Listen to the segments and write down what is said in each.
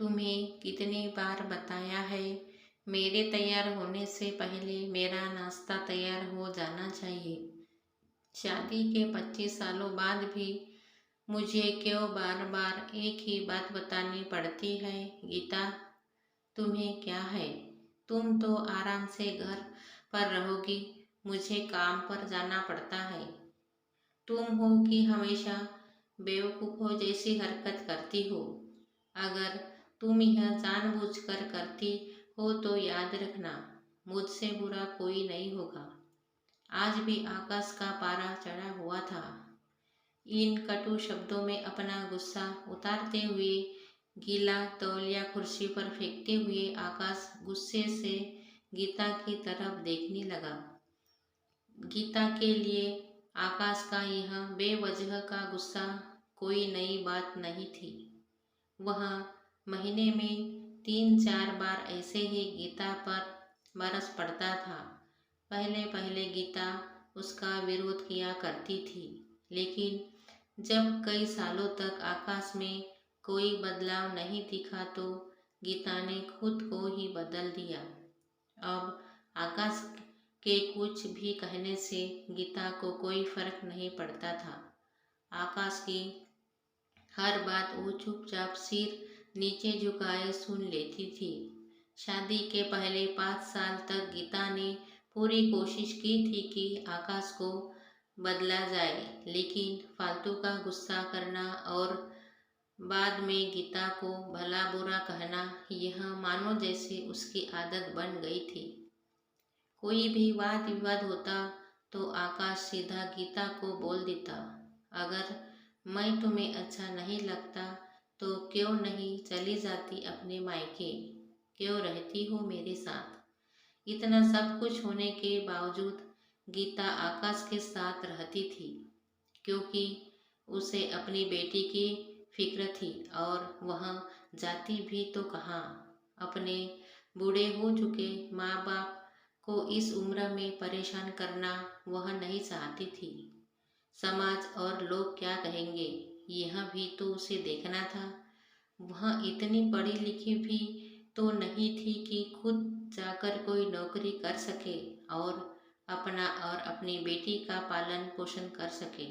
तुम्हें कितनी बार बताया है, मेरे तैयार होने से पहले मेरा नाश्ता तैयार हो जाना चाहिए। शादी के 25 सालों बाद भी मुझे क्यों बार बार एक ही बात बतानी पड़ती है? गीता, तुम्हें क्या है? तुम तो आराम से घर पर रहोगी, मुझे काम पर जाना पड़ता है। तुम हो कि हमेशा बेवकूफ़ों जैसी हरकत करती हो। अगर तुम यह जानबूझकर करती हो तो याद रखना, मुझसे बुरा कोई नहीं होगा। आज भी आकाश का पारा चढ़ा हुआ था। इन कटु शब्दों में अपना गुस्सा उतारते हुए, गीला तौलिया कुर्सी पर फेंकते हुए आकाश गुस्से से गीता की तरफ देखने लगा। गीता के लिए आकाश का यह बेवजह का गुस्सा कोई नई बात नहीं थी। वह महीने में 3-4 बार ऐसे ही गीता पर बरस पड़ता था। पहले पहले गीता उसका विरोध किया करती थी, लेकिन जब कई सालों तक आकाश में कोई बदलाव नहीं दिखा तो गीता ने खुद को ही बदल दिया। अब आकाश के कुछ भी कहने से गीता को कोई फर्क नहीं पड़ता था। आकाश की हर बात वो चुपचाप सिर नीचे झुकाए सुन लेती थी। शादी के पहले 5 साल तक गीता ने पूरी कोशिश की थी कि आकाश को बदला जाए, लेकिन फालतू का गुस्सा करना और बाद में गीता को भला बुरा कहना, यह मानो जैसे उसकी आदत बन गई थी। कोई भी वाद विवाद होता तो आकाश सीधा गीता को बोल देता, अगर मैं तुम्हें अच्छा नहीं लगता तो क्यों नहीं चली जाती अपने मायके, क्यों रहती हो मेरे साथ? इतना सब कुछ होने के बावजूद गीता आकाश के साथ रहती थी, क्योंकि उसे अपनी बेटी की फिक्र थी। और वह जाती भी तो कहाँ? अपने बूढ़े हो चुके माँ बाप को इस उम्र में परेशान करना वह नहीं चाहती थी। समाज और लोग क्या कहेंगे, यह भी तो उसे देखना था। वह इतनी पढ़ी लिखी भी तो नहीं थी कि खुद जाकर कोई नौकरी कर सके और अपना और अपनी बेटी का पालन पोषण कर सके।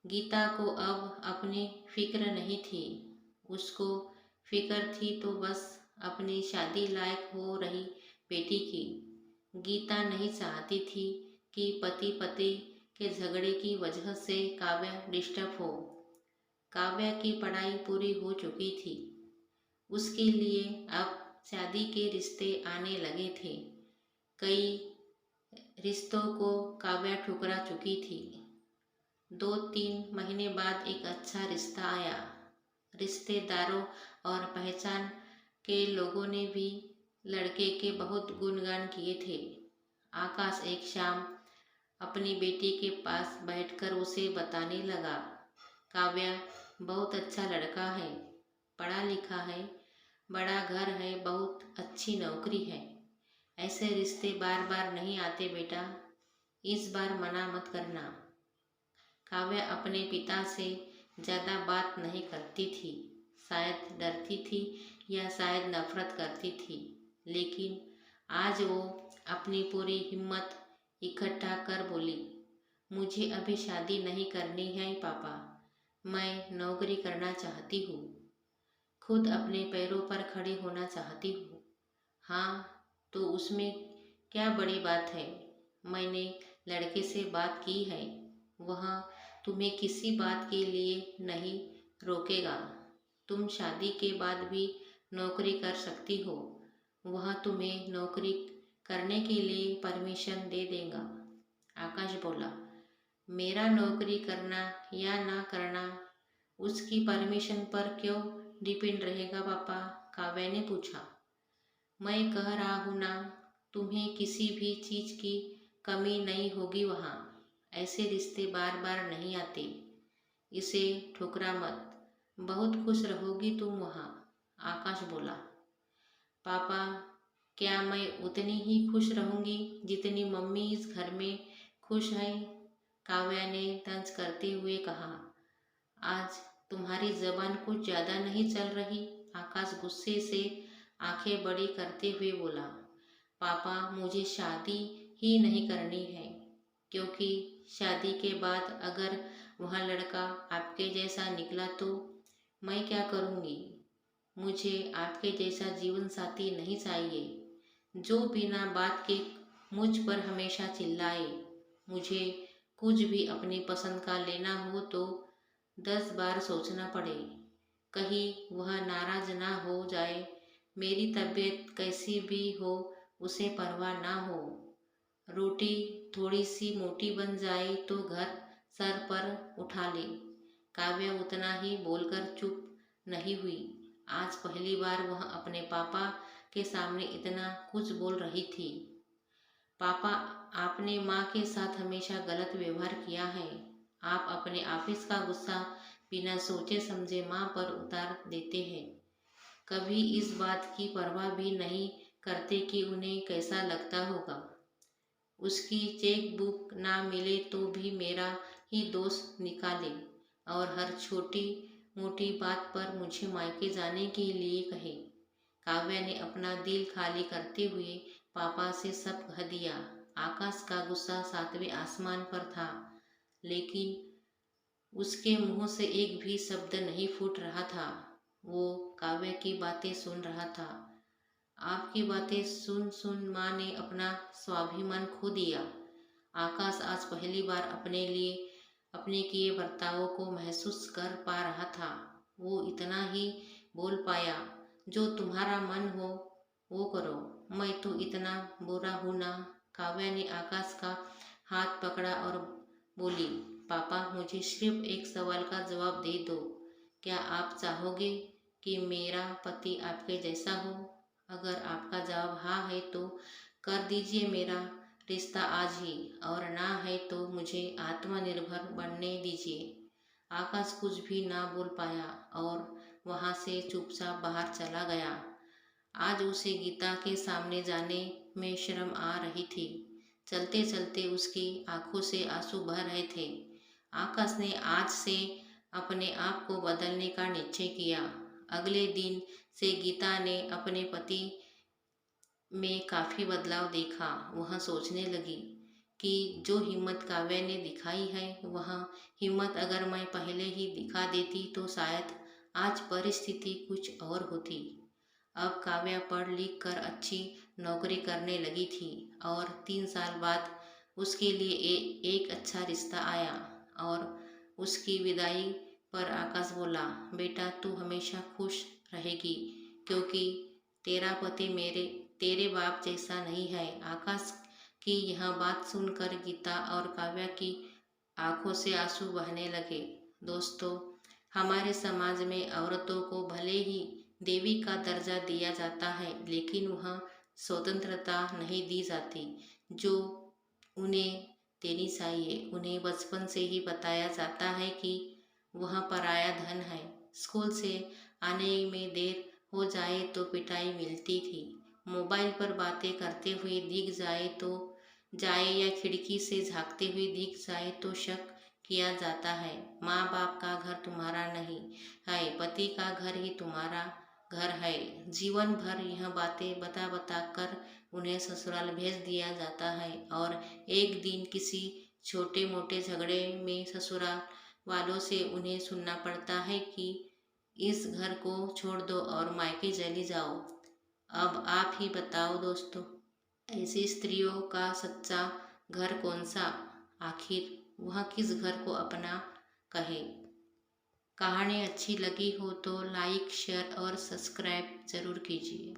गीता को अब अपनी फिक्र नहीं थी। उसको फिक्र थी तो बस अपनी शादी लायक हो रही बेटी की। गीता नहीं चाहती थी कि पति पति के झगड़े की वजह से काव्या डिस्टर्ब हो। काव्या की पढ़ाई पूरी हो चुकी थी, उसके लिए अब शादी के रिश्ते आने लगे थे। कई रिश्तों को काव्या ठुकरा चुकी थी। 2-3 महीने बाद एक अच्छा रिश्ता आया। रिश्तेदारों और पहचान के लोगों ने भी लड़के के बहुत गुणगान किए थे। आकाश एक शाम अपनी बेटी के पास बैठकर उसे बताने लगा, काव्या बहुत अच्छा लड़का है, पढ़ा लिखा है, बड़ा घर है, बहुत अच्छी नौकरी है। ऐसे रिश्ते बार बार नहीं आते बेटा, इस बार मना मत करना। काव्या अपने पिता से ज़्यादा बात नहीं करती थी। शायद डरती थी या शायद नफरत करती थी, लेकिन आज वो अपनी पूरी हिम्मत इकट्ठा कर बोली, मुझे अभी शादी नहीं करनी है पापा, मैं नौकरी करना चाहती हूँ, खुद अपने पैरों पर खड़ी होना चाहती हूँ। हाँ, तो उसमें क्या बड़ी बात है? मैंने लड़के से बात की है, वह तुम्हें किसी बात के लिए नहीं रोकेगा। तुम शादी के बाद भी नौकरी कर सकती हो, वह तुम्हें नौकरी करने के लिए परमिशन दे देगा। आकाश बोला, मेरा नौकरी करना या ना करना उसकी परमिशन पर क्यों डिपेंड रहेगा पापा? काव्या ने पूछा। मैं कह रहा हूँ ना, तुम्हें किसी भी चीज़ की कमी नहीं होगी वहाँ। ऐसे रिश्ते बार बार नहीं आते, इसे ठुकरा मत, बहुत खुश रहोगी तुम वहाँ। आकाश बोला, पापा क्या मैं उतनी ही खुश रहूँगी जितनी मम्मी इस घर में खुश हैं? काव्या ने तंज करते हुए कहा, आज तुम्हारी जबान कुछ ज़्यादा नहीं चल रही? आकाश गुस्से से आंखें बड़ी करते हुए बोला, पापा मुझे शादी ही नहीं करनी है, क्योंकि शादी के बाद अगर वह लड़का आपके जैसा निकला तो मैं क्या करूँगी। मुझे आपके जैसा जीवन साथी नहीं चाहिए, जो बिना बात के मुझ पर हमेशा चिल्लाए। मुझे कुछ भी अपनी पसंद का लेना हो तो 10 बार सोचना पड़े, कहीं वह नाराज ना हो जाए। मेरी तबीयत कैसी भी हो उसे परवाह ना हो। रोटी थोड़ी सी मोटी बन जाए तो घर सर पर उठा ले। काव्या उतना ही बोलकर चुप नहीं हुई। आज पहली बार वह अपने पापा के सामने इतना कुछ बोल रही थी। पापा, आपने माँ के साथ हमेशा गलत व्यवहार किया है। आप अपने ऑफिस का गुस्सा बिना सोचे समझे माँ पर उतार देते हैं। कभी इस बात की परवाह भी नहीं करते कि उन्हें कैसा लगता होगा। उसकी चेक बुक ना मिले तो भी मेरा ही दोष निकाले और हर छोटी मोटी बात पर मुझे मायके जाने के लिए कहे। काव्या ने अपना दिल खाली करते हुए पापा से सब कह दिया। आकाश का गुस्सा 7वें आसमान पर था, लेकिन उसके मुंह से एक भी शब्द नहीं फूट रहा था। वो काव्या की बातें सुन रहा था। आपकी बातें सुन सुन माँ ने अपना स्वाभिमान खो दिया। आकाश आज पहली बार अपने लिए अपने किए बर्तावों को महसूस कर पा रहा था। वो इतना ही बोल पाया, जो तुम्हारा मन हो वो करो, मैं तो इतना बुरा हूँ ना। काव्या ने आकाश का हाथ पकड़ा और बोली, पापा मुझे सिर्फ एक सवाल का जवाब दे दो। क्या आप चाहोगे कि मेरा पति आपके जैसा हो? अगर आपका जवाब हाँ है तो कर दीजिए मेरा रिश्ता आज ही, और ना है तो मुझे आत्मनिर्भर बनने दीजिए। आकाश कुछ भी ना बोल पाया और वहाँ से चुपचाप बाहर चला गया। आज उसे गीता के सामने जाने में शर्म आ रही थी। चलते चलते उसकी आंखों से आंसू बह रहे थे। आकाश ने आज से अपने आप को बदलने का निश्चय किया। अगले दिन से गीता ने अपने पति में काफ़ी बदलाव देखा। वह सोचने लगी कि जो हिम्मत काव्या ने दिखाई है, वह हिम्मत अगर मैं पहले ही दिखा देती तो शायद आज परिस्थिति कुछ और होती। अब काव्या पढ़ लिख कर अच्छी नौकरी करने लगी थी और 3 साल बाद उसके लिए एक अच्छा रिश्ता आया। और उसकी विदाई पर आकाश बोला, बेटा तू हमेशा खुश रहेगी, क्योंकि तेरा पति तेरे बाप जैसा नहीं है। आकाश की यह बात सुनकर गीता और काव्या की आंखों से आंसू बहने लगे। दोस्तों, हमारे समाज में औरतों को भले ही देवी का दर्जा दिया जाता है, लेकिन वह स्वतंत्रता नहीं दी जाती जो उन्हें देनी चाहिए। उन्हें बचपन से ही बताया जाता है कि वह पराया धन है। स्कूल से आने में देर हो जाए तो पिटाई मिलती थी। मोबाइल पर बातें करते हुए दिख जाए या खिड़की से झांकते हुए दिख जाए तो शक किया जाता है। माँ बाप का घर तुम्हारा नहीं है, पति का घर ही तुम्हारा घर है। जीवन भर यह बातें बता बता कर उन्हें ससुराल भेज दिया जाता है और एक दिन किसी छोटे मोटे झगड़े में ससुराल वालों से उन्हें सुनना पड़ता है कि इस घर को छोड़ दो और मायके चली जाओ। अब आप ही बताओ दोस्तों, ऐसी स्त्रियों का सच्चा घर कौन सा? आखिर वह किस घर को अपना कहे? कहानी अच्छी लगी हो तो लाइक, शेयर और सब्सक्राइब ज़रूर कीजिए।